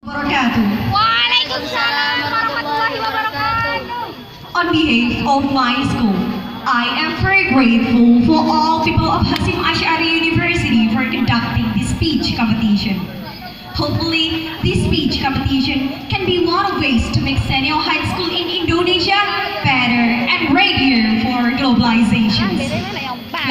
Wabarakatuh. Waalaikumsalam warahmatullahi wabarakatuh. On behalf of my school, I am very grateful for all people of Hasim Ash'ari University for conducting this speech competition. Hopefully, this speech competition can be one of ways to make senior high school in Indonesia better and readier for globalization.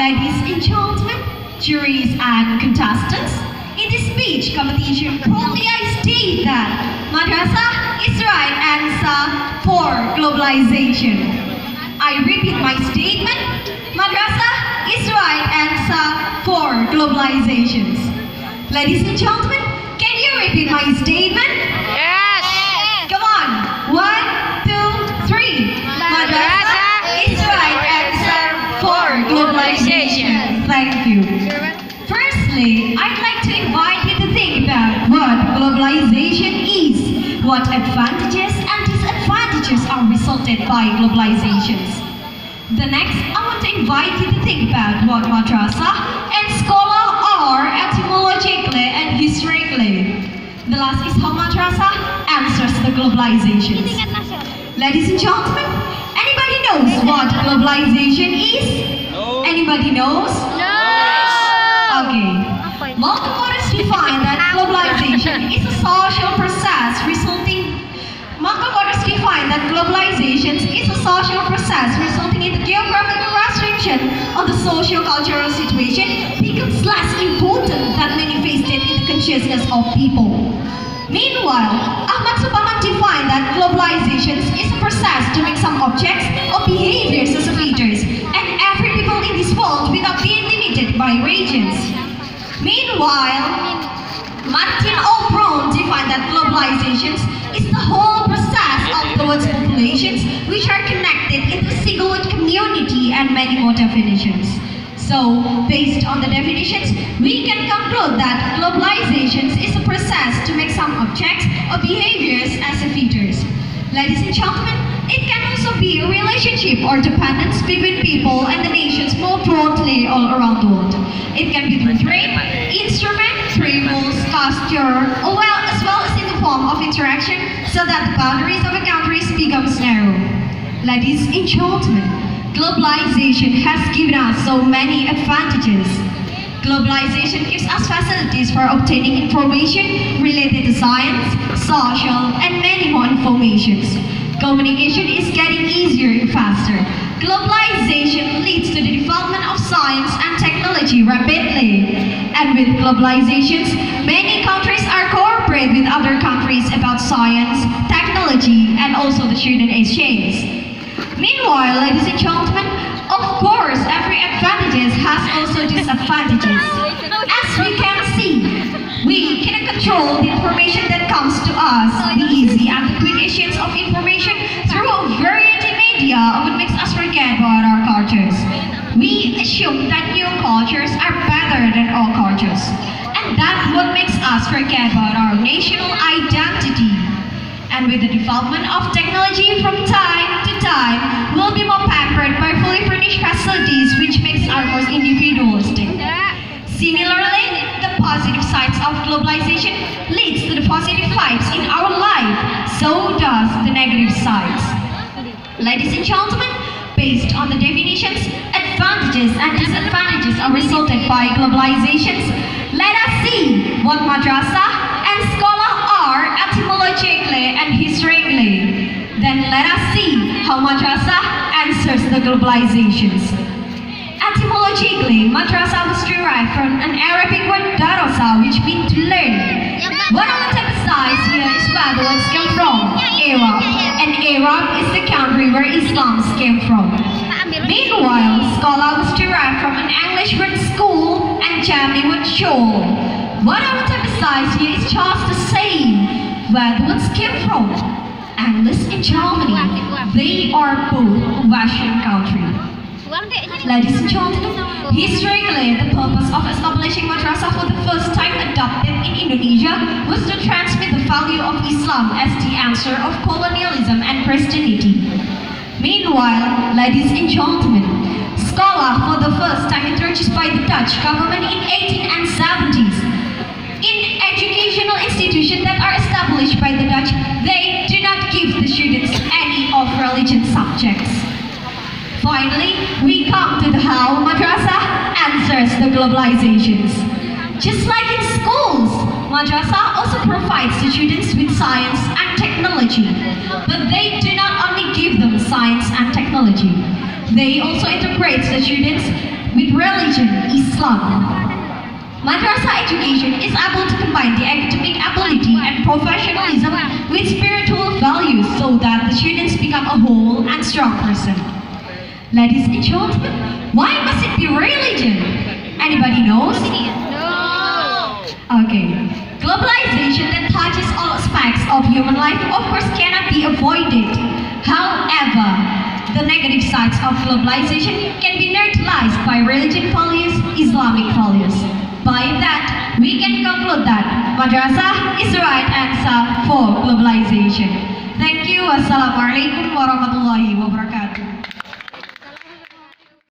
Ladies and gentlemen, juries and contestants, in this speech competition, proudly I state that madrasah is the right answer for globalization. I repeat my statement, madrasah is the right answer for globalization. Ladies and gentlemen, can you repeat my statement? Yes. Come on, 1, 2, 3. Madrasah is the right answer for globalization. Thank you. Firstly, I'd like to invite you to think about what globalization is, what advantages and disadvantages are resulted by globalizations. The next, I want to invite you to think about what madrasah and scholar are etymologically and historically. The last is how madrasah answers the globalization. Ladies and gentlemen, anybody knows what globalization is? No. Anybody knows? No. Okay. Malcolm Morris defined that globalization is a social process resulting in the geographical restriction of the socio-cultural situation becomes less important than manifested in the consciousness of people. Meanwhile, Ahmad Supaman defined that globalization is a process to make some objects or behaviors as features and every people in this world without being limited by regions. Meanwhile, Martin O'Brien defined that globalization is the whole process of towards populations which are connected in the single word community and many more definitions. So, based on the definitions, we can conclude that globalization is a process to make some objects or behaviors as features. Ladies and gentlemen, it can also be a relationship or dependence between people and the nations more broadly all around the world. It can be through trade, instrument, rules, culture, as well as in the form of interaction so that the boundaries of a country becomes narrow. Ladies and gentlemen, globalization has given us so many advantages. Globalization gives us facilities for obtaining information related to science, social, and many more informations. Communication is getting easier and faster. Globalization leads to the development of science and technology rapidly. And with globalizations, many countries are cooperating with other countries about science, technology, and also the student exchange. Meanwhile, ladies and gentlemen, of course, every advantage has also disadvantages. As we can see, we cannot control the information that comes to us. The easy and the quick exchange of information through a variety media often makes us forget about our cultures. We assume that new cultures are better than all cultures. And that's what makes us forget about our national identity. And with the development of technology from time to time, we'll be more pampered by fully furnished facilities which makes us more individualistic. Similarly, the positive sides of globalization leads to the positive vibes in our life, so does the negative sides. Ladies and gentlemen, based on the definitions, advantages and disadvantages are resulted by globalizations, let us see what madrasah and scholar are etymologically and historically. Then let us see how madrasah answers the globalizations. Etymologically, madrasah was derived from an Arabic word darasa, which means to learn. What I want to emphasize here is where the words came from, Arab. And Arab is the country where Islam came from. Meanwhile, scholar was derived from an English word school and German word Schule. What I want to emphasize here is just the same, where the words came from. English and Germany, they are both Western countries. Ladies and gentlemen, historically, the purpose of establishing madrasah for the first time adopted in Indonesia was to transmit the value of Islam as the answer of colonialism and Christianity. Meanwhile, ladies and gentlemen, scholar for the first time introduced by the Dutch government in 1870s. In educational educational institutions that are established by the Dutch, they do not give the students any of religion subjects. Finally, we come to the how madrasah answers the globalizations. Just like in schools, madrasah also provides the students with science and technology. But they do not only give them science and technology. They also integrate the students with religion, Islam. Madrasah education is able to combine the academic ability and professionalism with spiritual values so that the students become a whole and strong person. Ladies and gentlemen, why must it be religion? Anybody knows? No. Okay. Globalization that touches all aspects of human life of course cannot be avoided. However, the negative sides of globalization can be neutralized by religion values, Islamic values. By that, we can conclude that madrasah is the right answer for globalization. Thank you. Wassalamualaikum warahmatullahi